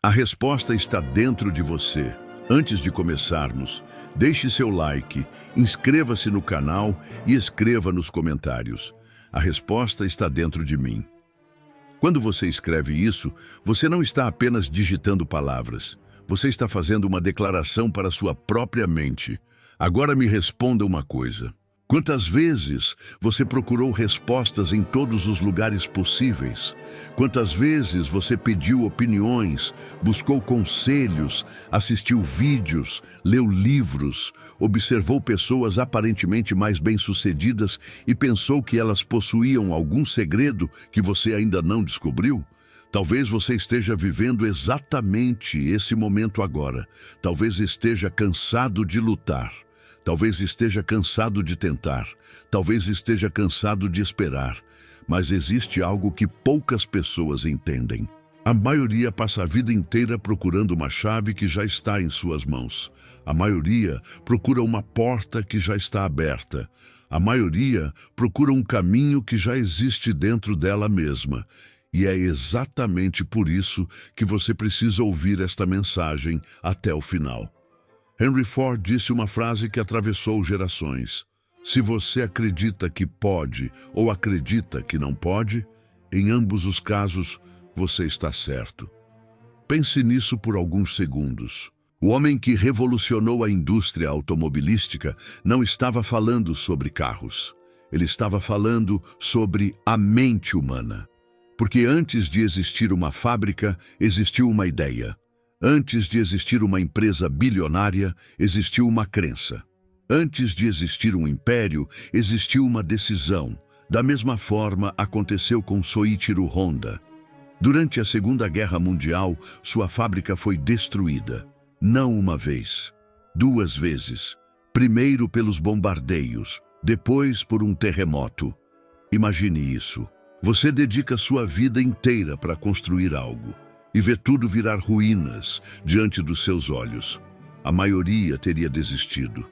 A resposta está dentro de você. Antes de começarmos, deixe seu like, inscreva-se no canal e escreva nos comentários. A resposta está dentro de mim. Quando você escreve isso, você não está apenas digitando palavras. Você está fazendo uma declaração para sua própria mente. Agora me responda uma coisa. Quantas vezes você procurou respostas em todos os lugares possíveis? Quantas vezes você pediu opiniões, buscou conselhos, assistiu vídeos, leu livros, observou pessoas aparentemente mais bem-sucedidas e pensou que elas possuíam algum segredo que você ainda não descobriu? Talvez você esteja vivendo exatamente esse momento agora. Talvez esteja cansado de lutar. Talvez esteja cansado de tentar, talvez esteja cansado de esperar, mas existe algo que poucas pessoas entendem. A maioria passa a vida inteira procurando uma chave que já está em suas mãos. A maioria procura uma porta que já está aberta. A maioria procura um caminho que já existe dentro dela mesma. E é exatamente por isso que você precisa ouvir esta mensagem até o final. Henry Ford disse uma frase que atravessou gerações. Se você acredita que pode ou acredita que não pode, em ambos os casos, você está certo. Pense nisso por alguns segundos. O homem que revolucionou a indústria automobilística não estava falando sobre carros. Ele estava falando sobre a mente humana. Porque antes de existir uma fábrica, existiu uma ideia. Antes de existir uma empresa bilionária, existiu uma crença. Antes de existir um império, existiu uma decisão. Da mesma forma, aconteceu com Soichiro Honda. Durante a Segunda Guerra Mundial, sua fábrica foi destruída. Não uma vez, duas vezes. Primeiro pelos bombardeios, depois por um terremoto. Imagine isso. Você dedica sua vida inteira para construir algo e vê tudo virar ruínas diante dos seus olhos. A maioria teria desistido.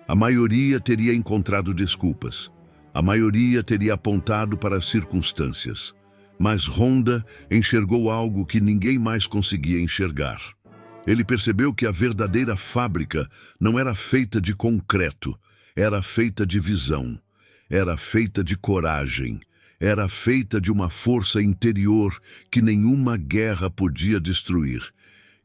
A maioria teria encontrado desculpas. A maioria teria apontado para as circunstâncias. Mas Honda enxergou algo que ninguém mais conseguia enxergar. Ele percebeu que a verdadeira fábrica não era feita de concreto, era feita de visão, era feita de coragem. Era feita de uma força interior que nenhuma guerra podia destruir.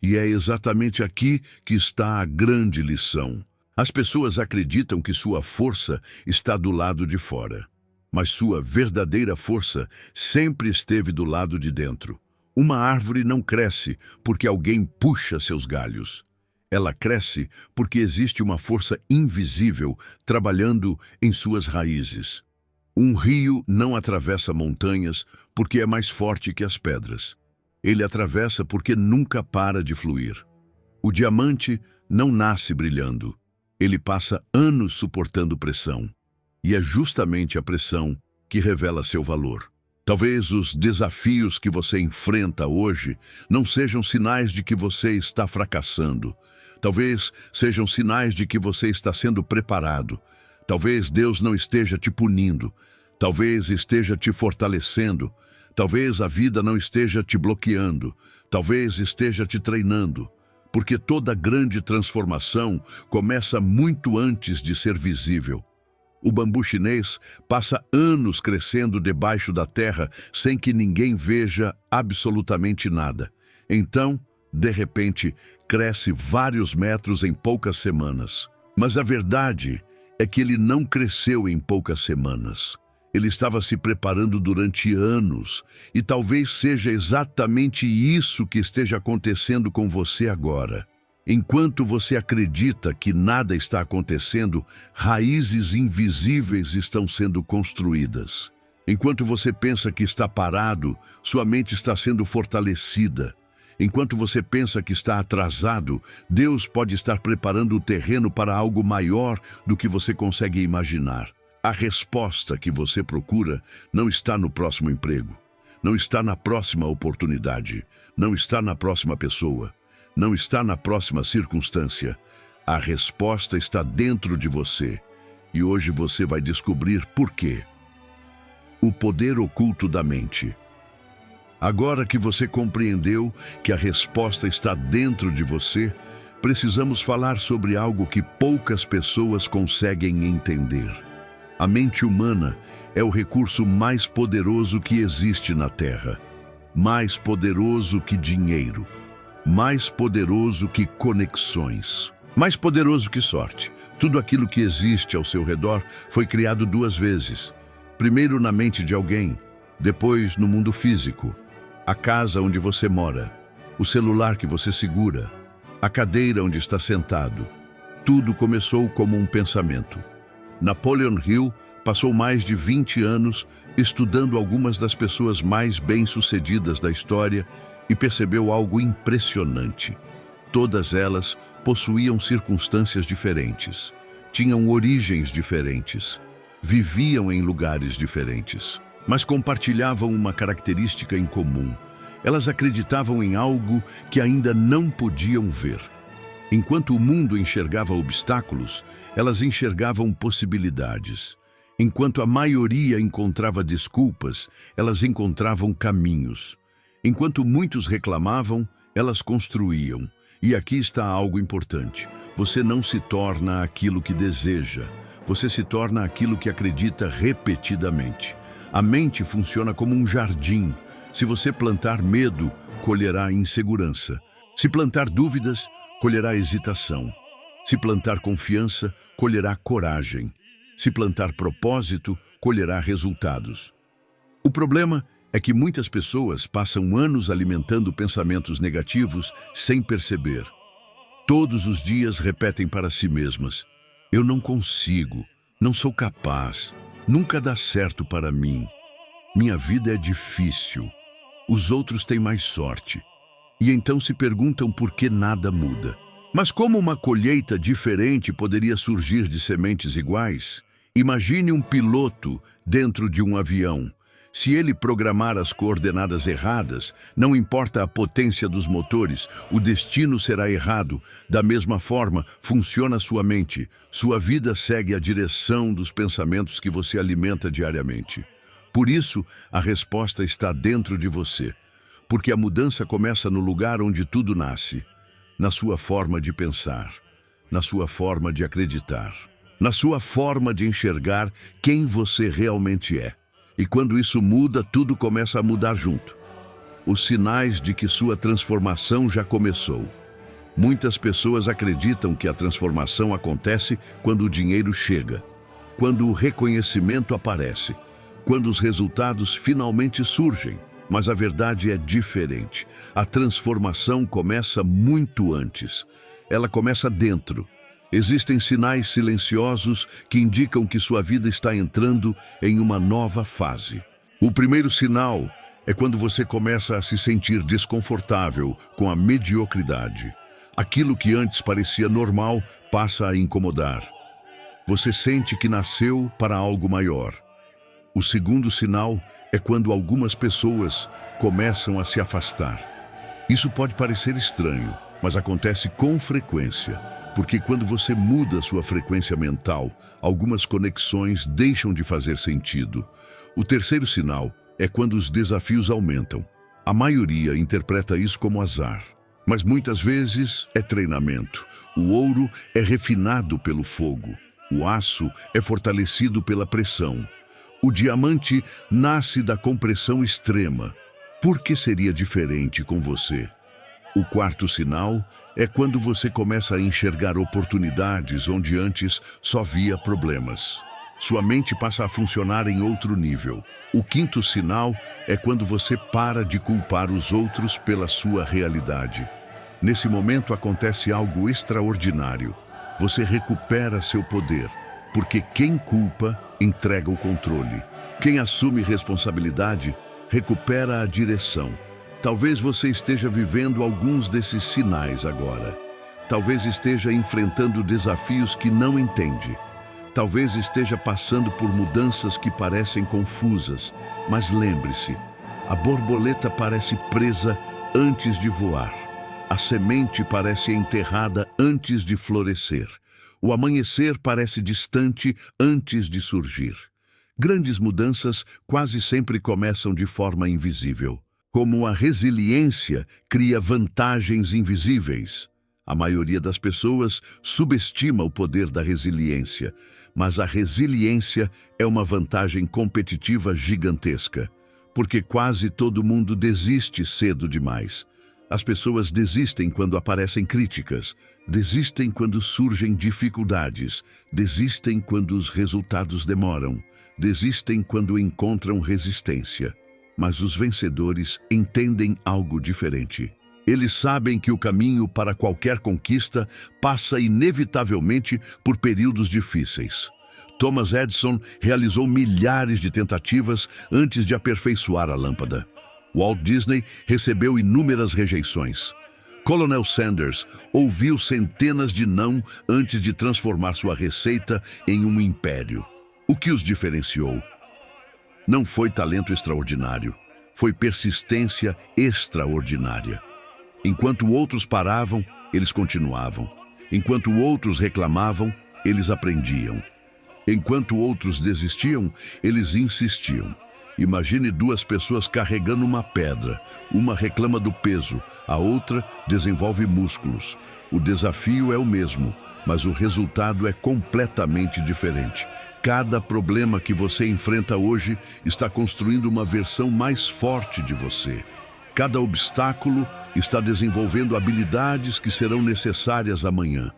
E é exatamente aqui que está a grande lição. As pessoas acreditam que sua força está do lado de fora, mas sua verdadeira força sempre esteve do lado de dentro. Uma árvore não cresce porque alguém puxa seus galhos. Ela cresce porque existe uma força invisível trabalhando em suas raízes. Um rio não atravessa montanhas porque é mais forte que as pedras. Ele atravessa porque nunca para de fluir. O diamante não nasce brilhando. Ele passa anos suportando pressão. E é justamente a pressão que revela seu valor. Talvez os desafios que você enfrenta hoje não sejam sinais de que você está fracassando. Talvez sejam sinais de que você está sendo preparado. Talvez Deus não esteja te punindo, talvez esteja te fortalecendo, talvez a vida não esteja te bloqueando, talvez esteja te treinando, porque toda grande transformação começa muito antes de ser visível. O bambu chinês passa anos crescendo debaixo da terra sem que ninguém veja absolutamente nada. Então, de repente, cresce vários metros em poucas semanas. Mas a verdade é que ele não cresceu em poucas semanas. Ele estava se preparando durante anos, e talvez seja exatamente isso que esteja acontecendo com você agora. Enquanto você acredita que nada está acontecendo, raízes invisíveis estão sendo construídas. Enquanto você pensa que está parado, sua mente está sendo fortalecida. Enquanto você pensa que está atrasado, Deus pode estar preparando o terreno para algo maior do que você consegue imaginar. A resposta que você procura não está no próximo emprego, não está na próxima oportunidade, não está na próxima pessoa, não está na próxima circunstância. A resposta está dentro de você, e hoje você vai descobrir por quê. O poder oculto da mente. Agora que você compreendeu que a resposta está dentro de você, precisamos falar sobre algo que poucas pessoas conseguem entender. A mente humana é o recurso mais poderoso que existe na Terra. Mais poderoso que dinheiro. Mais poderoso que conexões. Mais poderoso que sorte. Tudo aquilo que existe ao seu redor foi criado duas vezes. Primeiro na mente de alguém, depois no mundo físico. A casa onde você mora, o celular que você segura, a cadeira onde está sentado. Tudo começou como um pensamento. Napoleon Hill passou mais de 20 anos estudando algumas das pessoas mais bem-sucedidas da história e percebeu algo impressionante. Todas elas possuíam circunstâncias diferentes, tinham origens diferentes, viviam em lugares diferentes, mas compartilhavam uma característica em comum. Elas acreditavam em algo que ainda não podiam ver. Enquanto o mundo enxergava obstáculos, elas enxergavam possibilidades. Enquanto a maioria encontrava desculpas, elas encontravam caminhos. Enquanto muitos reclamavam, elas construíam. E aqui está algo importante. Você não se torna aquilo que deseja. Você se torna aquilo que acredita repetidamente. A mente funciona como um jardim. Se você plantar medo, colherá insegurança. Se plantar dúvidas, colherá hesitação. Se plantar confiança, colherá coragem. Se plantar propósito, colherá resultados. O problema é que muitas pessoas passam anos alimentando pensamentos negativos sem perceber. Todos os dias repetem para si mesmas: eu não consigo, não sou capaz, nunca dá certo para mim. Minha vida é difícil, os outros têm mais sorte. E então se perguntam por que nada muda. Mas como uma colheita diferente poderia surgir de sementes iguais? Imagine um piloto dentro de um avião. Se ele programar as coordenadas erradas, não importa a potência dos motores, o destino será errado. Da mesma forma, funciona sua mente. Sua vida segue a direção dos pensamentos que você alimenta diariamente. Por isso, a resposta está dentro de você. Porque a mudança começa no lugar onde tudo nasce. Na sua forma de pensar, na sua forma de acreditar, na sua forma de enxergar quem você realmente é. E quando isso muda, tudo começa a mudar junto. Os sinais de que sua transformação já começou. Muitas pessoas acreditam que a transformação acontece quando o dinheiro chega, quando o reconhecimento aparece, quando os resultados finalmente surgem. Mas a verdade é diferente. A transformação começa muito antes. Ela começa dentro. Existem sinais silenciosos que indicam que sua vida está entrando em uma nova fase. O primeiro sinal é quando você começa a se sentir desconfortável com a mediocridade. Aquilo que antes parecia normal passa a incomodar. Você sente que nasceu para algo maior. O segundo sinal é quando algumas pessoas começam a se afastar. Isso pode parecer estranho, mas acontece com frequência, porque quando você muda sua frequência mental, algumas conexões deixam de fazer sentido. O terceiro sinal é quando os desafios aumentam. A maioria interpreta isso como azar, mas muitas vezes é treinamento. O ouro é refinado pelo fogo, o aço é fortalecido pela pressão. O diamante nasce da compressão extrema. Por que seria diferente com você? O quarto sinal é quando você começa a enxergar oportunidades onde antes só via problemas. Sua mente passa a funcionar em outro nível. O quinto sinal é quando você para de culpar os outros pela sua realidade. Nesse momento acontece algo extraordinário. Você recupera seu poder, porque quem culpa entrega o controle. Quem assume responsabilidade recupera a direção. Talvez você esteja vivendo alguns desses sinais agora. Talvez esteja enfrentando desafios que não entende. Talvez esteja passando por mudanças que parecem confusas. Mas lembre-se, a borboleta parece presa antes de voar. A semente parece enterrada antes de florescer. O amanhecer parece distante antes de surgir. Grandes mudanças quase sempre começam de forma invisível. Como a resiliência cria vantagens invisíveis. A maioria das pessoas subestima o poder da resiliência, mas a resiliência é uma vantagem competitiva gigantesca, porque quase todo mundo desiste cedo demais. As pessoas desistem quando aparecem críticas, desistem quando surgem dificuldades, desistem quando os resultados demoram, desistem quando encontram resistência. Mas os vencedores entendem algo diferente. Eles sabem que o caminho para qualquer conquista passa inevitavelmente por períodos difíceis. Thomas Edison realizou milhares de tentativas antes de aperfeiçoar a lâmpada. Walt Disney recebeu inúmeras rejeições. Colonel Sanders ouviu centenas de não antes de transformar sua receita em um império. O que os diferenciou? Não foi talento extraordinário, foi persistência extraordinária. Enquanto outros paravam, eles continuavam. Enquanto outros reclamavam, eles aprendiam. Enquanto outros desistiam, eles insistiam. Imagine duas pessoas carregando uma pedra. Uma reclama do peso, a outra desenvolve músculos. O desafio é o mesmo, mas o resultado é completamente diferente. Cada problema que você enfrenta hoje está construindo uma versão mais forte de você. Cada obstáculo está desenvolvendo habilidades que serão necessárias amanhã.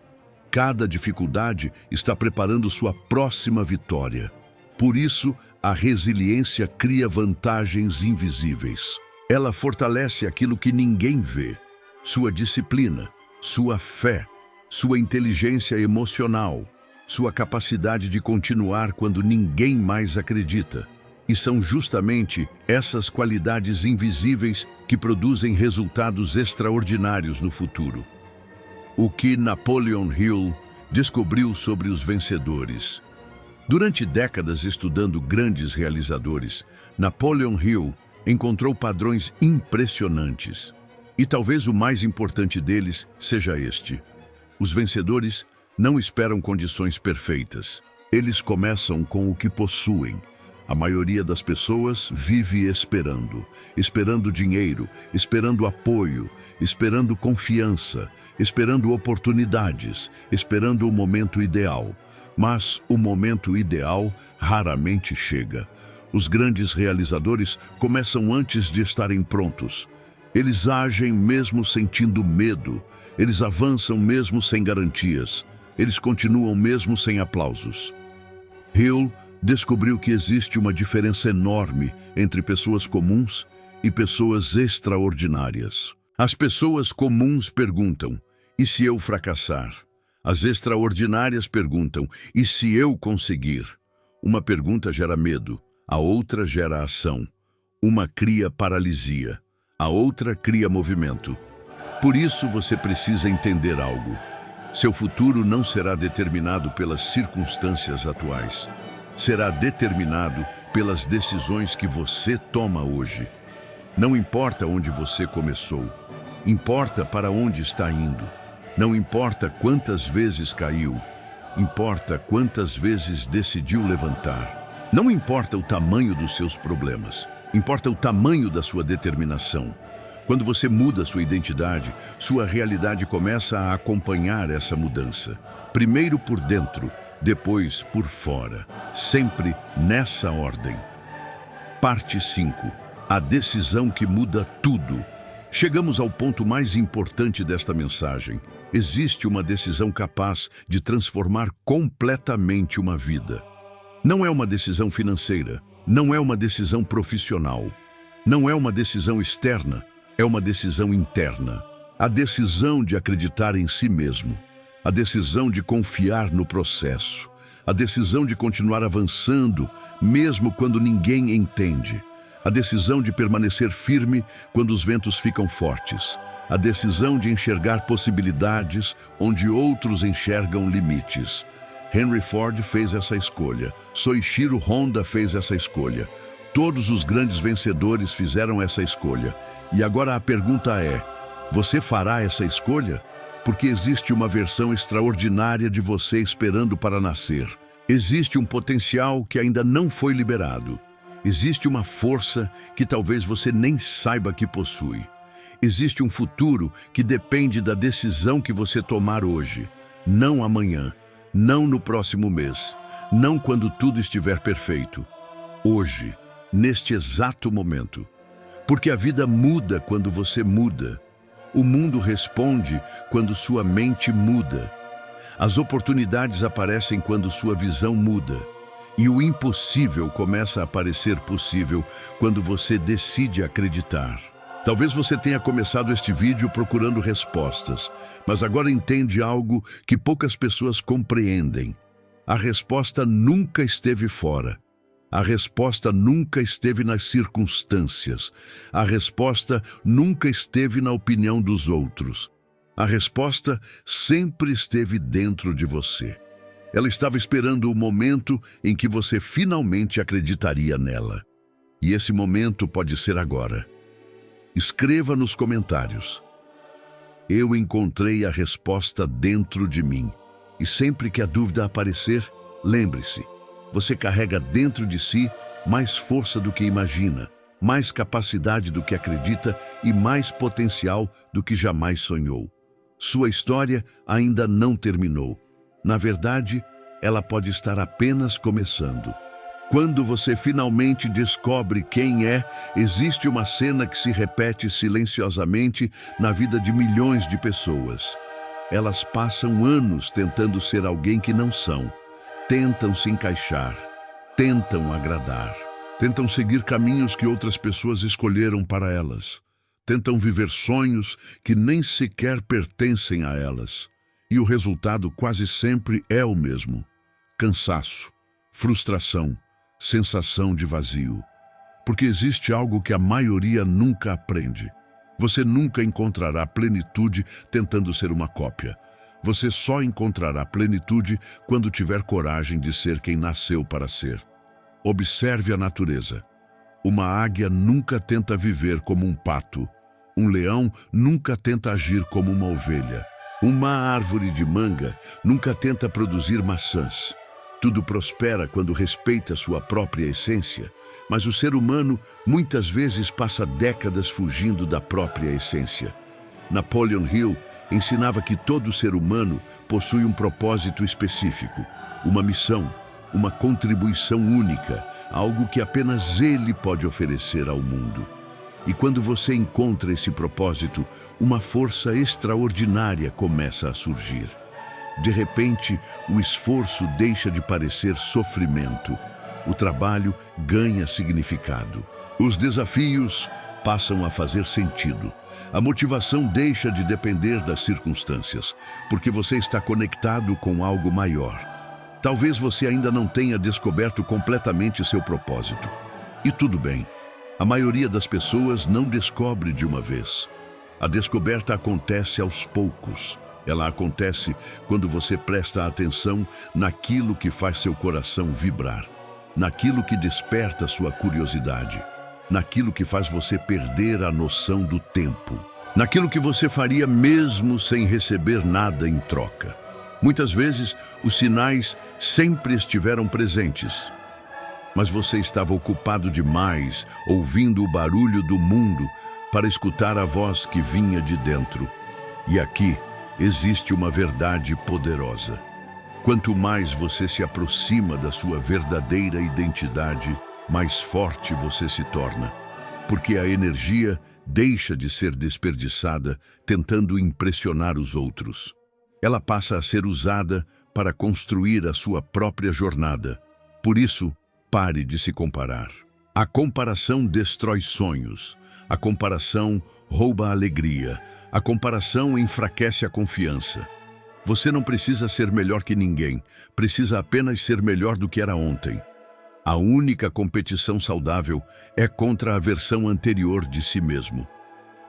Cada dificuldade está preparando sua próxima vitória. Por isso, a resiliência cria vantagens invisíveis. Ela fortalece aquilo que ninguém vê: sua disciplina, sua fé, sua inteligência emocional, sua capacidade de continuar quando ninguém mais acredita. E são justamente essas qualidades invisíveis que produzem resultados extraordinários no futuro. O que Napoleon Hill descobriu sobre os vencedores. Durante décadas estudando grandes realizadores, Napoleon Hill encontrou padrões impressionantes. E talvez o mais importante deles seja este: os vencedores não esperam condições perfeitas. Eles começam com o que possuem. A maioria das pessoas vive esperando dinheiro, esperando apoio, esperando confiança, esperando oportunidades, esperando o momento ideal. Mas o momento ideal raramente chega. Os grandes realizadores começam antes de estarem prontos. Eles agem mesmo sentindo medo. Eles avançam mesmo sem garantias. Eles continuam mesmo sem aplausos. Hill descobriu que existe uma diferença enorme entre pessoas comuns e pessoas extraordinárias. As pessoas comuns perguntam: e se eu fracassar? As extraordinárias perguntam: e se eu conseguir? Uma pergunta gera medo, a outra gera ação. Uma cria paralisia, a outra cria movimento. Por isso você precisa entender algo. Seu futuro não será determinado pelas circunstâncias atuais. Será determinado pelas decisões que você toma hoje. Não importa onde você começou, importa para onde está indo. Não importa quantas vezes caiu, importa quantas vezes decidiu levantar. Não importa o tamanho dos seus problemas, importa o tamanho da sua determinação. Quando você muda sua identidade, sua realidade começa a acompanhar essa mudança. Primeiro por dentro, depois por fora. Sempre nessa ordem. Parte 5. A decisão que muda tudo. Chegamos ao ponto mais importante desta mensagem. Existe uma decisão capaz de transformar completamente uma vida. Não é uma decisão financeira, não é uma decisão profissional, não é uma decisão externa, é uma decisão interna. A decisão de acreditar em si mesmo, a decisão de confiar no processo, a decisão de continuar avançando mesmo quando ninguém entende, a decisão de permanecer firme quando os ventos ficam fortes, a decisão de enxergar possibilidades onde outros enxergam limites. Henry Ford fez essa escolha, Soichiro Honda fez essa escolha. Todos os grandes vencedores fizeram essa escolha. E agora a pergunta é: você fará essa escolha? Porque existe uma versão extraordinária de você esperando para nascer. Existe um potencial que ainda não foi liberado. Existe uma força que talvez você nem saiba que possui. Existe um futuro que depende da decisão que você tomar hoje, não amanhã, não no próximo mês, não quando tudo estiver perfeito. Hoje, neste exato momento. Porque a vida muda quando você muda. O mundo responde quando sua mente muda. As oportunidades aparecem quando sua visão muda. E o impossível começa a parecer possível quando você decide acreditar. Talvez você tenha começado este vídeo procurando respostas, mas agora entende algo que poucas pessoas compreendem. A resposta nunca esteve fora. A resposta nunca esteve nas circunstâncias. A resposta nunca esteve na opinião dos outros. A resposta sempre esteve dentro de você. Ela estava esperando o momento em que você finalmente acreditaria nela. E esse momento pode ser agora. Escreva nos comentários: eu encontrei a resposta dentro de mim. E sempre que a dúvida aparecer, lembre-se, você carrega dentro de si mais força do que imagina, mais capacidade do que acredita e mais potencial do que jamais sonhou. Sua história ainda não terminou. Na verdade, ela pode estar apenas começando. Quando você finalmente descobre quem é, existe uma cena que se repete silenciosamente na vida de milhões de pessoas. Elas passam anos tentando ser alguém que não são. Tentam se encaixar, tentam agradar, tentam seguir caminhos que outras pessoas escolheram para elas. Tentam viver sonhos que nem sequer pertencem a elas. E o resultado quase sempre é o mesmo: cansaço, frustração, sensação de vazio. Porque existe algo que a maioria nunca aprende. Você nunca encontrará plenitude tentando ser uma cópia. Você só encontrará plenitude quando tiver coragem de ser quem nasceu para ser. Observe a natureza. Uma águia nunca tenta viver como um pato. Um leão nunca tenta agir como uma ovelha. Uma árvore de manga nunca tenta produzir maçãs. Tudo prospera quando respeita sua própria essência, mas o ser humano muitas vezes passa décadas fugindo da própria essência. Napoleon Hill ensinava que todo ser humano possui um propósito específico, uma missão, uma contribuição única, algo que apenas ele pode oferecer ao mundo. E quando você encontra esse propósito, uma força extraordinária começa a surgir. De repente, o esforço deixa de parecer sofrimento. O trabalho ganha significado. Os desafios passam a fazer sentido. A motivação deixa de depender das circunstâncias, porque você está conectado com algo maior. Talvez você ainda não tenha descoberto completamente seu propósito. E tudo bem. A maioria das pessoas não descobre de uma vez. A descoberta acontece aos poucos. Ela acontece quando você presta atenção naquilo que faz seu coração vibrar, naquilo que desperta sua curiosidade, naquilo que faz você perder a noção do tempo, naquilo que você faria mesmo sem receber nada em troca. Muitas vezes, os sinais sempre estiveram presentes, mas você estava ocupado demais ouvindo o barulho do mundo para escutar a voz que vinha de dentro. E aqui existe uma verdade poderosa. Quanto mais você se aproxima da sua verdadeira identidade, mais forte você se torna, porque a energia deixa de ser desperdiçada tentando impressionar os outros. Ela passa a ser usada para construir a sua própria jornada. Por isso, pare de se comparar. A comparação destrói sonhos. A comparação rouba a alegria. A comparação enfraquece a confiança. Você não precisa ser melhor que ninguém. Precisa apenas ser melhor do que era ontem. A única competição saudável é contra a versão anterior de si mesmo.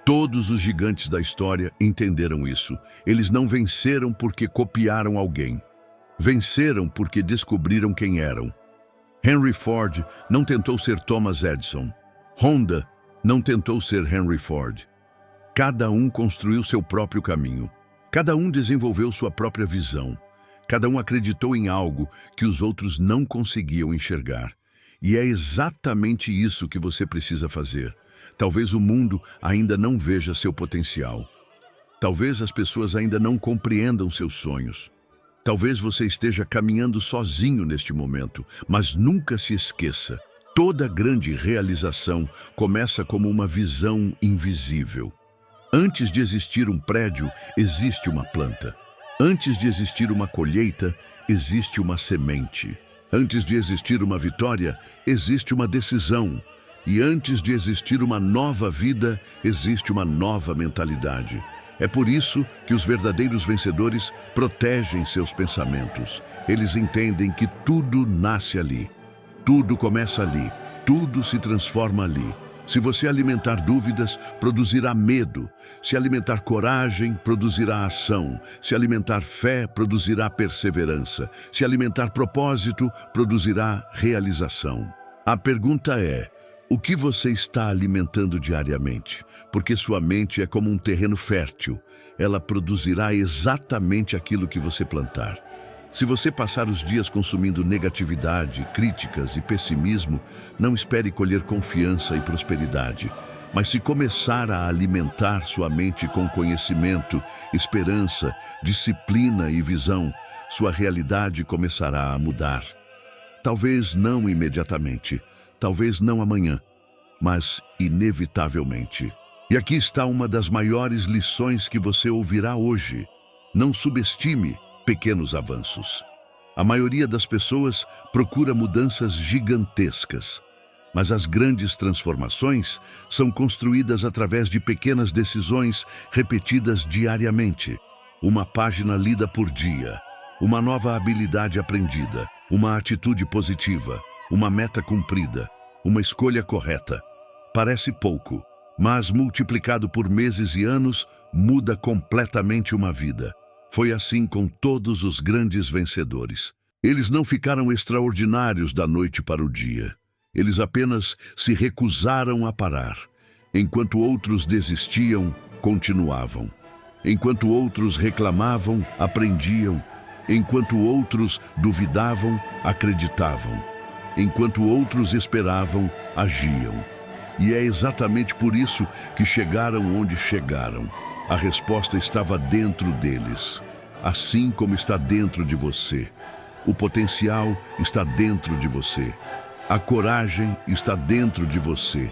Todos os gigantes da história entenderam isso. Eles não venceram porque copiaram alguém. Venceram porque descobriram quem eram. Henry Ford não tentou ser Thomas Edison. Honda não tentou ser Henry Ford. Cada um construiu seu próprio caminho. Cada um desenvolveu sua própria visão. Cada um acreditou em algo que os outros não conseguiam enxergar. E é exatamente isso que você precisa fazer. Talvez o mundo ainda não veja seu potencial. Talvez as pessoas ainda não compreendam seus sonhos. Talvez você esteja caminhando sozinho neste momento, mas nunca se esqueça. Toda grande realização começa como uma visão invisível. Antes de existir um prédio, existe uma planta. Antes de existir uma colheita, existe uma semente. Antes de existir uma vitória, existe uma decisão. E antes de existir uma nova vida, existe uma nova mentalidade. É por isso que os verdadeiros vencedores protegem seus pensamentos. Eles entendem que tudo nasce ali. Tudo começa ali. Tudo se transforma ali. Se você alimentar dúvidas, produzirá medo. Se alimentar coragem, produzirá ação. Se alimentar fé, produzirá perseverança. Se alimentar propósito, produzirá realização. A pergunta é: o que você está alimentando diariamente? Porque sua mente é como um terreno fértil. Ela produzirá exatamente aquilo que você plantar. Se você passar os dias consumindo negatividade, críticas e pessimismo, não espere colher confiança e prosperidade. Mas se começar a alimentar sua mente com conhecimento, esperança, disciplina e visão, sua realidade começará a mudar. Talvez não imediatamente, talvez não amanhã, mas inevitavelmente. E aqui está uma das maiores lições que você ouvirá hoje. Não subestime pequenos avanços. A maioria das pessoas procura mudanças gigantescas, mas as grandes transformações são construídas através de pequenas decisões repetidas diariamente. Uma página lida por dia, uma nova habilidade aprendida, uma atitude positiva, uma meta cumprida, uma escolha correta. Parece pouco, mas multiplicado por meses e anos, muda completamente uma vida. Foi assim com todos os grandes vencedores. Eles não ficaram extraordinários da noite para o dia. Eles apenas se recusaram a parar. Enquanto outros desistiam, continuavam. Enquanto outros reclamavam, aprendiam. Enquanto outros duvidavam, acreditavam. Enquanto outros esperavam, agiam. E é exatamente por isso que chegaram onde chegaram. A resposta estava dentro deles, assim como está dentro de você. O potencial está dentro de você. A coragem está dentro de você.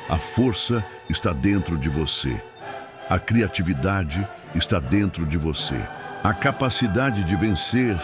A força está dentro de você. A criatividade está dentro de você. A capacidade de vencer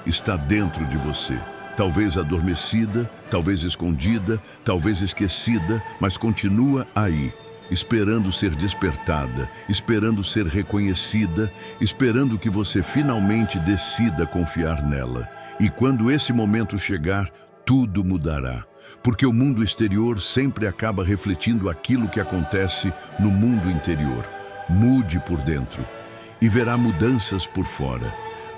está dentro de você. Talvez adormecida, talvez escondida, talvez esquecida, mas continua aí. Esperando ser despertada, esperando ser reconhecida, esperando que você finalmente decida confiar nela. E quando esse momento chegar, tudo mudará. Porque o mundo exterior sempre acaba refletindo aquilo que acontece no mundo interior. Mude por dentro e verá mudanças por fora.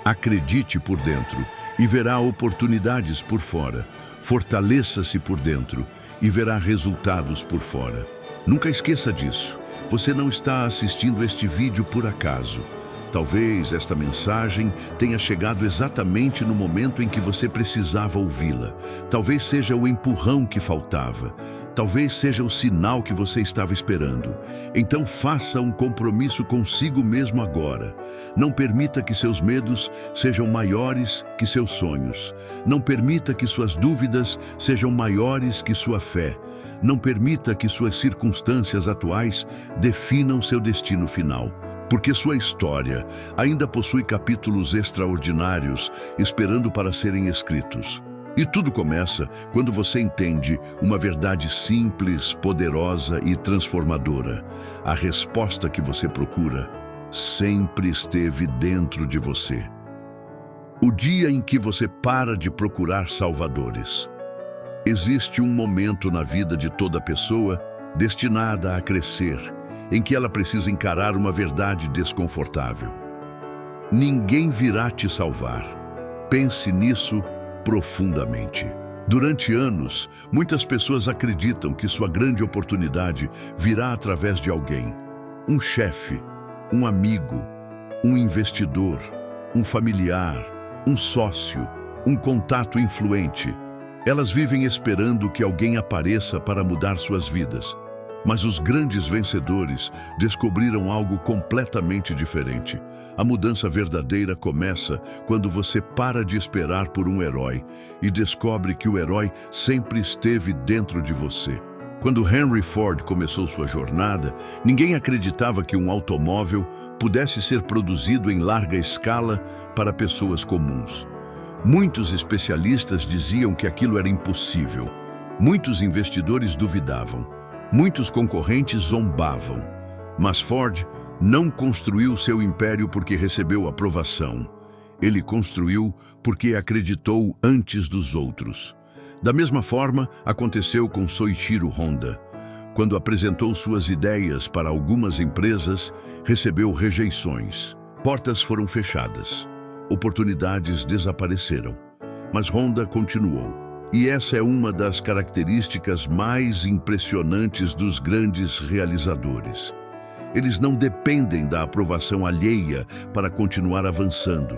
Acredite por dentro e verá oportunidades por fora. Fortaleça-se por dentro e verá resultados por fora. Nunca esqueça disso. Você não está assistindo este vídeo por acaso. Talvez esta mensagem tenha chegado exatamente no momento em que você precisava ouvi-la. Talvez seja o empurrão que faltava. Talvez seja o sinal que você estava esperando. Então faça um compromisso consigo mesmo agora. Não permita que seus medos sejam maiores que seus sonhos. Não permita que suas dúvidas sejam maiores que sua fé. Não permita que suas circunstâncias atuais definam seu destino final. Porque sua história ainda possui capítulos extraordinários esperando para serem escritos. E tudo começa quando você entende uma verdade simples, poderosa e transformadora. A resposta que você procura sempre esteve dentro de você. O dia em que você para de procurar salvadores. Existe um momento na vida de toda pessoa destinada a crescer, em que ela precisa encarar uma verdade desconfortável. Ninguém virá te salvar. Pense nisso profundamente. Durante anos, muitas pessoas acreditam que sua grande oportunidade virá através de alguém. Um chefe, um amigo, um investidor, um familiar, um sócio, um contato influente. Elas vivem esperando que alguém apareça para mudar suas vidas. Mas os grandes vencedores descobriram algo completamente diferente. A mudança verdadeira começa quando você para de esperar por um herói e descobre que o herói sempre esteve dentro de você. Quando Henry Ford começou sua jornada, ninguém acreditava que um automóvel pudesse ser produzido em larga escala para pessoas comuns. Muitos especialistas diziam que aquilo era impossível. Muitos investidores duvidavam. Muitos concorrentes zombavam. Mas Ford não construiu seu império porque recebeu aprovação. Ele construiu porque acreditou antes dos outros. Da mesma forma, aconteceu com Soichiro Honda. Quando apresentou suas ideias para algumas empresas, recebeu rejeições. Portas foram fechadas. Oportunidades desapareceram. Mas Honda continuou. E essa é uma das características mais impressionantes dos grandes realizadores. Eles não dependem da aprovação alheia para continuar avançando.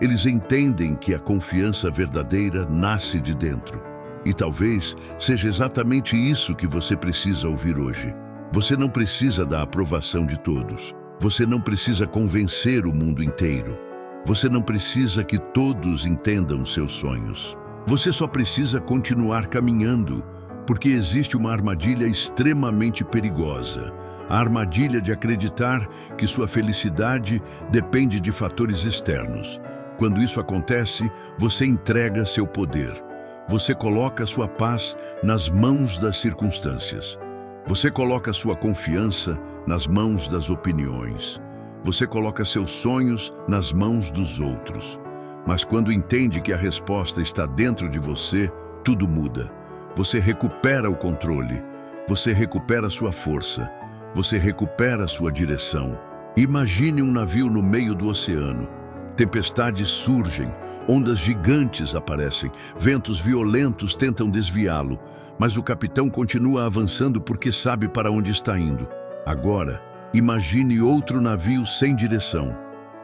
Eles entendem que a confiança verdadeira nasce de dentro. E talvez seja exatamente isso que você precisa ouvir hoje. Você não precisa da aprovação de todos. Você não precisa convencer o mundo inteiro. Você não precisa que todos entendam seus sonhos. Você só precisa continuar caminhando, porque existe uma armadilha extremamente perigosa. A armadilha de acreditar que sua felicidade depende de fatores externos. Quando isso acontece, você entrega seu poder. Você coloca sua paz nas mãos das circunstâncias. Você coloca sua confiança nas mãos das opiniões. Você coloca seus sonhos nas mãos dos outros. Mas quando entende que a resposta está dentro de você, tudo muda. Você recupera o controle. Você recupera sua força. Você recupera sua direção. Imagine um navio no meio do oceano. Tempestades surgem, ondas gigantes aparecem, ventos violentos tentam desviá-lo, mas o capitão continua avançando porque sabe para onde está indo. Agora, imagine outro navio sem direção.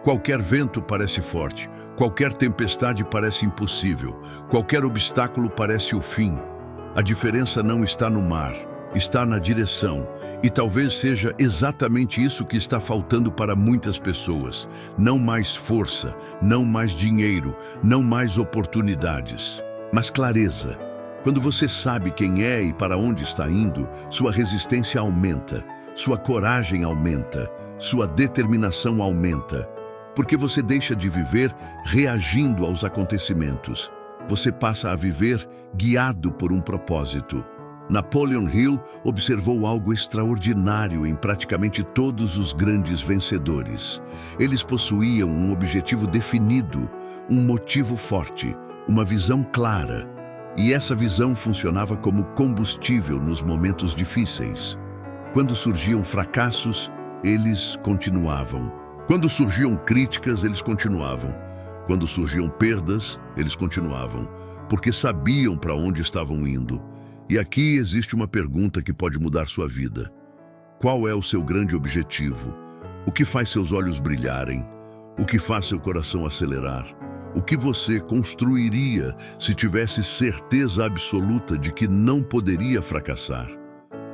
Qualquer vento parece forte, qualquer tempestade parece impossível, qualquer obstáculo parece o fim. A diferença não está no mar, está na direção, e talvez seja exatamente isso que está faltando para muitas pessoas. Não mais força, não mais dinheiro, não mais oportunidades, mas clareza. Quando você sabe quem é e para onde está indo, sua resistência aumenta, sua coragem aumenta, sua determinação aumenta. Porque você deixa de viver reagindo aos acontecimentos. Você passa a viver guiado por um propósito. Napoleon Hill observou algo extraordinário em praticamente todos os grandes vencedores. Eles possuíam um objetivo definido, um motivo forte, uma visão clara. E essa visão funcionava como combustível nos momentos difíceis. Quando surgiam fracassos, eles continuavam. Quando surgiam críticas, eles continuavam. Quando surgiam perdas, eles continuavam, porque sabiam para onde estavam indo. E aqui existe uma pergunta que pode mudar sua vida. Qual é o seu grande objetivo? O que faz seus olhos brilharem? O que faz seu coração acelerar? O que você construiria se tivesse certeza absoluta de que não poderia fracassar?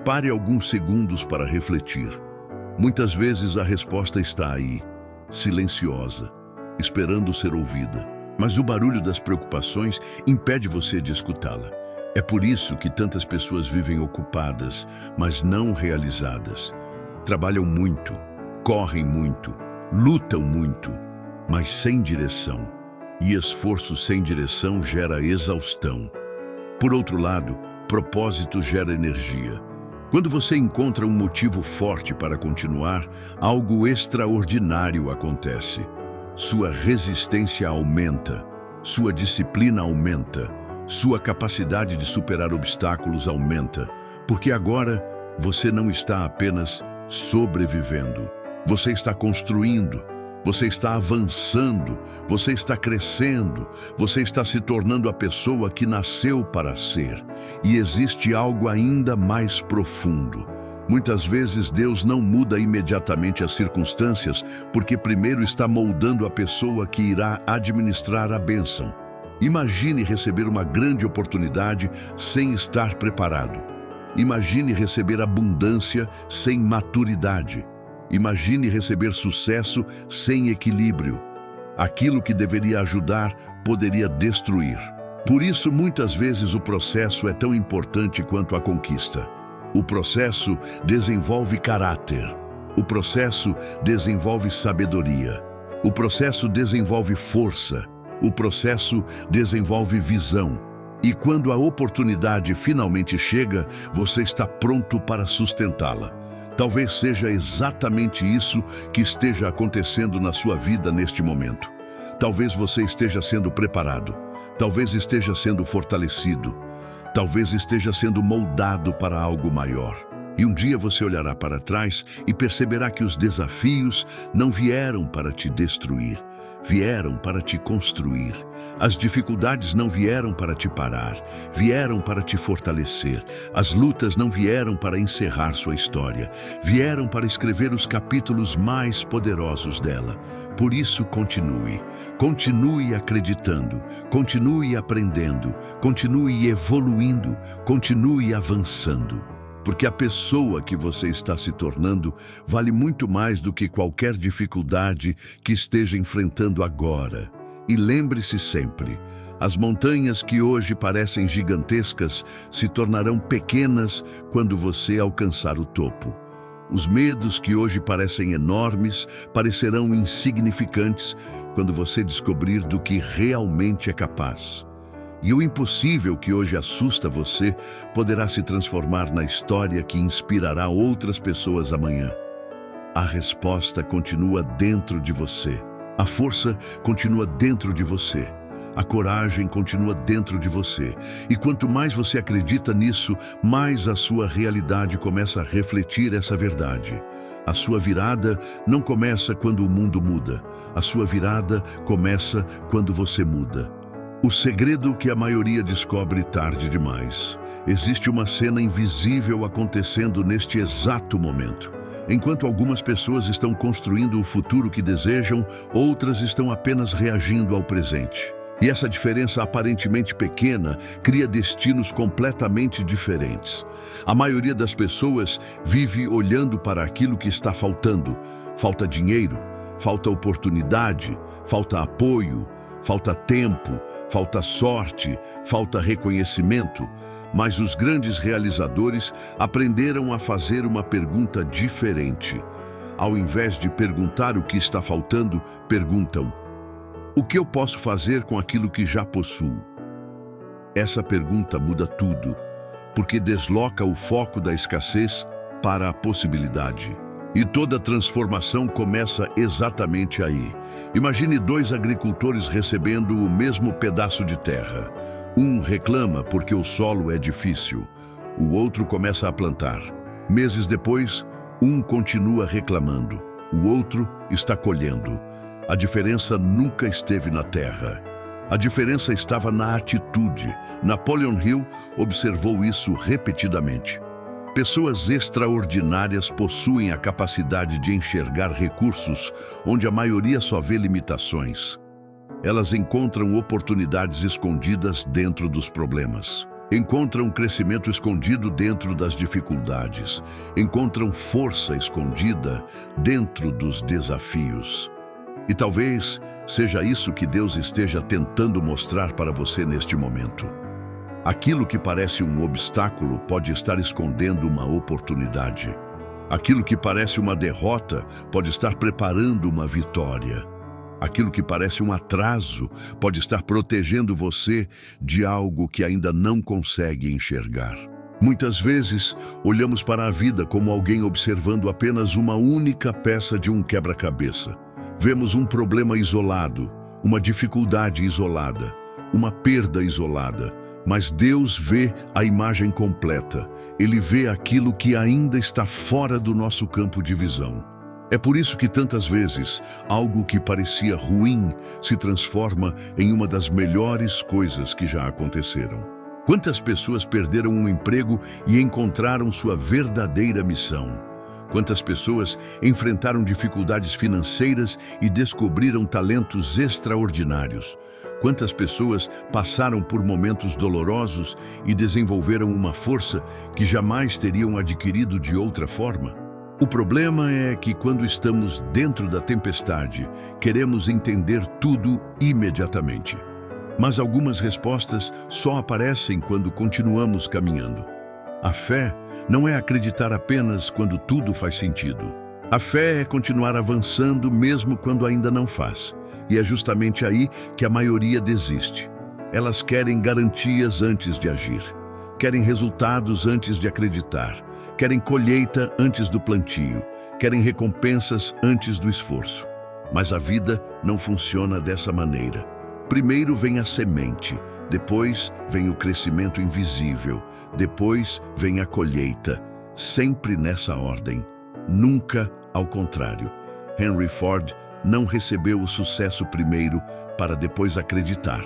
Pare alguns segundos para refletir. Muitas vezes a resposta está aí, silenciosa, esperando ser ouvida. Mas o barulho das preocupações impede você de escutá-la. É por isso que tantas pessoas vivem ocupadas, mas não realizadas. Trabalham muito, correm muito, lutam muito, mas sem direção. E esforço sem direção gera exaustão. Por outro lado, propósito gera energia. Quando você encontra um motivo forte para continuar, algo extraordinário acontece. Sua resistência aumenta, sua disciplina aumenta, sua capacidade de superar obstáculos aumenta, porque agora você não está apenas sobrevivendo, você está construindo, você está avançando, você está crescendo, você está se tornando a pessoa que nasceu para ser. E existe algo ainda mais profundo. Muitas vezes Deus não muda imediatamente as circunstâncias, porque primeiro está moldando a pessoa que irá administrar a bênção. Imagine receber uma grande oportunidade sem estar preparado. Imagine receber abundância sem maturidade. Imagine receber sucesso sem equilíbrio. Aquilo que deveria ajudar poderia destruir. Por isso, muitas vezes, o processo é tão importante quanto a conquista. O processo desenvolve caráter. O processo desenvolve sabedoria. O processo desenvolve força. O processo desenvolve visão. E quando a oportunidade finalmente chega, você está pronto para sustentá-la. Talvez seja exatamente isso que esteja acontecendo na sua vida neste momento. Talvez você esteja sendo preparado. Talvez esteja sendo fortalecido. Talvez esteja sendo moldado para algo maior. E um dia você olhará para trás e perceberá que os desafios não vieram para te destruir, vieram para te construir. As dificuldades não vieram para te parar, vieram para te fortalecer. As lutas não vieram para encerrar sua história, vieram para escrever os capítulos mais poderosos dela. Por isso, continue acreditando, continue aprendendo, continue evoluindo, continue avançando. Porque a pessoa que você está se tornando vale muito mais do que qualquer dificuldade que esteja enfrentando agora. E lembre-se sempre, as montanhas que hoje parecem gigantescas se tornarão pequenas quando você alcançar o topo. Os medos que hoje parecem enormes parecerão insignificantes quando você descobrir do que realmente é capaz. E o impossível que hoje assusta você poderá se transformar na história que inspirará outras pessoas amanhã. A resposta continua dentro de você. A força continua dentro de você. A coragem continua dentro de você. E quanto mais você acredita nisso, mais a sua realidade começa a refletir essa verdade. A sua virada não começa quando o mundo muda. A sua virada começa quando você muda. O segredo que a maioria descobre tarde demais. Existe uma cena invisível acontecendo neste exato momento. Enquanto algumas pessoas estão construindo o futuro que desejam, outras estão apenas reagindo ao presente. E essa diferença aparentemente pequena cria destinos completamente diferentes. A maioria das pessoas vive olhando para aquilo que está faltando. Falta dinheiro, falta oportunidade, falta apoio, falta tempo, falta sorte, falta reconhecimento. Mas os grandes realizadores aprenderam a fazer uma pergunta diferente. Ao invés de perguntar o que está faltando, perguntam: o que eu posso fazer com aquilo que já possuo? Essa pergunta muda tudo, porque desloca o foco da escassez para a possibilidade. E toda transformação começa exatamente aí. Imagine dois agricultores recebendo o mesmo pedaço de terra. Um reclama porque o solo é difícil. O outro começa a plantar. Meses depois, um continua reclamando. O outro está colhendo. A diferença nunca esteve na terra. A diferença estava na atitude. Napoleon Hill observou isso repetidamente. Pessoas extraordinárias possuem a capacidade de enxergar recursos onde a maioria só vê limitações. Elas encontram oportunidades escondidas dentro dos problemas. Encontram crescimento escondido dentro das dificuldades. Encontram força escondida dentro dos desafios. E talvez seja isso que Deus esteja tentando mostrar para você neste momento. Aquilo que parece um obstáculo pode estar escondendo uma oportunidade. Aquilo que parece uma derrota pode estar preparando uma vitória. Aquilo que parece um atraso pode estar protegendo você de algo que ainda não consegue enxergar. Muitas vezes, olhamos para a vida como alguém observando apenas uma única peça de um quebra-cabeça. Vemos um problema isolado, uma dificuldade isolada, uma perda isolada. Mas Deus vê a imagem completa. Ele vê aquilo que ainda está fora do nosso campo de visão. É por isso que tantas vezes, algo que parecia ruim se transforma em uma das melhores coisas que já aconteceram. Quantas pessoas perderam um emprego e encontraram sua verdadeira missão? Quantas pessoas enfrentaram dificuldades financeiras e descobriram talentos extraordinários? Quantas pessoas passaram por momentos dolorosos e desenvolveram uma força que jamais teriam adquirido de outra forma? O problema é que quando estamos dentro da tempestade, queremos entender tudo imediatamente. Mas algumas respostas só aparecem quando continuamos caminhando. A fé não é acreditar apenas quando tudo faz sentido. A fé é continuar avançando mesmo quando ainda não faz. E é justamente aí que a maioria desiste. Elas querem garantias antes de agir. Querem resultados antes de acreditar. Querem colheita antes do plantio. Querem recompensas antes do esforço. Mas a vida não funciona dessa maneira. Primeiro vem a semente, depois vem o crescimento invisível, depois vem a colheita, sempre nessa ordem, nunca ao contrário. Henry Ford não recebeu o sucesso primeiro para depois acreditar.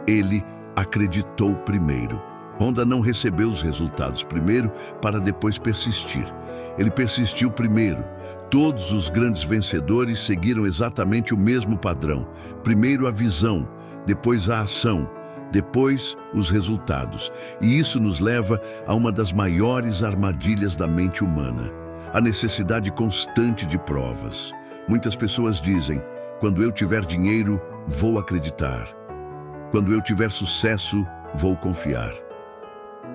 Ele acreditou primeiro. Honda não recebeu os resultados primeiro para depois persistir. Ele persistiu primeiro. Todos os grandes vencedores seguiram exatamente o mesmo padrão. Primeiro a visão, depois a ação, depois os resultados. E isso nos leva a uma das maiores armadilhas da mente humana, a necessidade constante de provas. Muitas pessoas dizem: quando eu tiver dinheiro, vou acreditar. Quando eu tiver sucesso, vou confiar.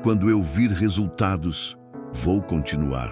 Quando eu vir resultados, vou continuar.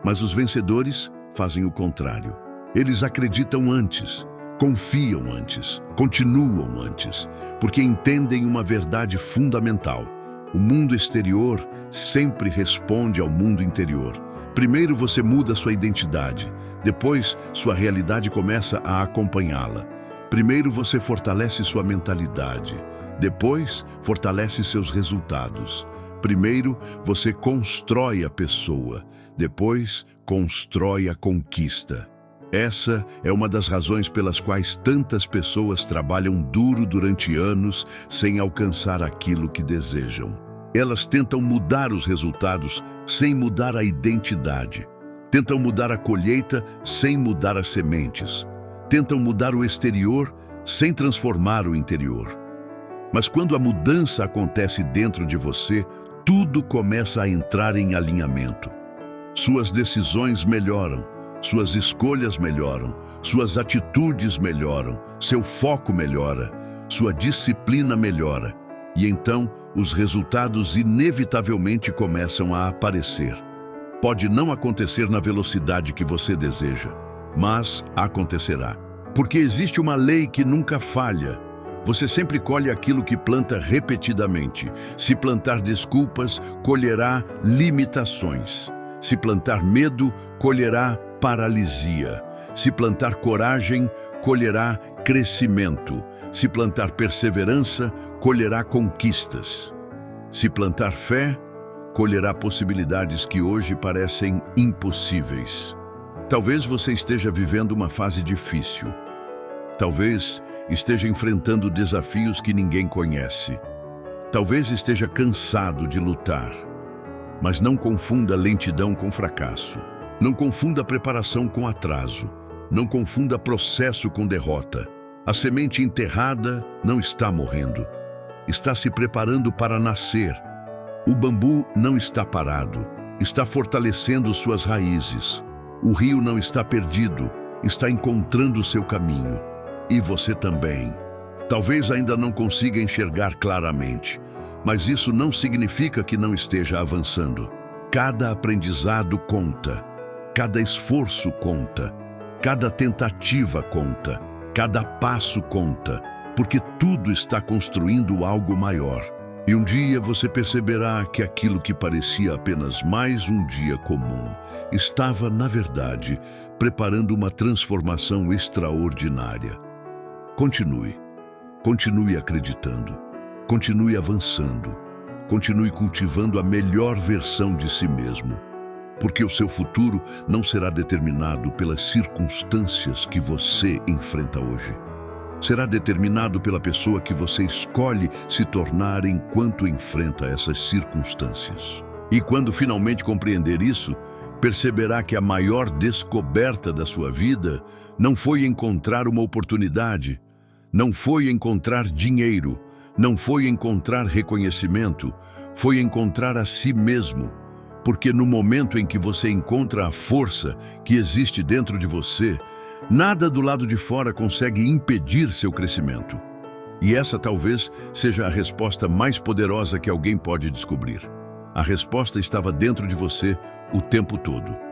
Mas os vencedores fazem o contrário. Eles acreditam antes, confiam antes, continuam antes, porque entendem uma verdade fundamental. O mundo exterior sempre responde ao mundo interior. Primeiro você muda sua identidade, depois sua realidade começa a acompanhá-la. Primeiro você fortalece sua mentalidade, depois fortalece seus resultados. Primeiro você constrói a pessoa, depois constrói a conquista. Essa é uma das razões pelas quais tantas pessoas trabalham duro durante anos sem alcançar aquilo que desejam. Elas tentam mudar os resultados sem mudar a identidade. Tentam mudar a colheita sem mudar as sementes. Tentam mudar o exterior sem transformar o interior. Mas quando a mudança acontece dentro de você, tudo começa a entrar em alinhamento. Suas decisões melhoram, suas escolhas melhoram, suas atitudes melhoram, seu foco melhora, sua disciplina melhora. E então, os resultados inevitavelmente começam a aparecer. Pode não acontecer na velocidade que você deseja, mas acontecerá. Porque existe uma lei que nunca falha. Você sempre colhe aquilo que planta repetidamente. Se plantar desculpas, colherá limitações. Se plantar medo, colherá paralisia. Se plantar coragem, colherá crescimento. Se plantar perseverança, colherá conquistas. Se plantar fé, colherá possibilidades que hoje parecem impossíveis. Talvez você esteja vivendo uma fase difícil. Talvez esteja enfrentando desafios que ninguém conhece. Talvez esteja cansado de lutar. Mas não confunda lentidão com fracasso. Não confunda preparação com atraso. Não confunda processo com derrota. A semente enterrada não está morrendo. Está se preparando para nascer. O bambu não está parado. Está fortalecendo suas raízes. O rio não está perdido. Está encontrando o seu caminho. E você também. Talvez ainda não consiga enxergar claramente, mas isso não significa que não esteja avançando. Cada aprendizado conta. Cada esforço conta. Cada tentativa conta. Cada passo conta, porque tudo está construindo algo maior. E um dia você perceberá que aquilo que parecia apenas mais um dia comum estava, na verdade, preparando uma transformação extraordinária. Continue acreditando, continue avançando, continue cultivando a melhor versão de si mesmo, porque o seu futuro não será determinado pelas circunstâncias que você enfrenta hoje. Será determinado pela pessoa que você escolhe se tornar enquanto enfrenta essas circunstâncias. E quando finalmente compreender isso, Perceberá que a maior descoberta da sua vida não foi encontrar uma oportunidade, não foi encontrar dinheiro, não foi encontrar reconhecimento, foi encontrar a si mesmo. Porque no momento em que você encontra a força que existe dentro de você, nada do lado de fora consegue impedir seu crescimento. E essa talvez seja a resposta mais poderosa que alguém pode descobrir. A resposta estava dentro de você o tempo todo.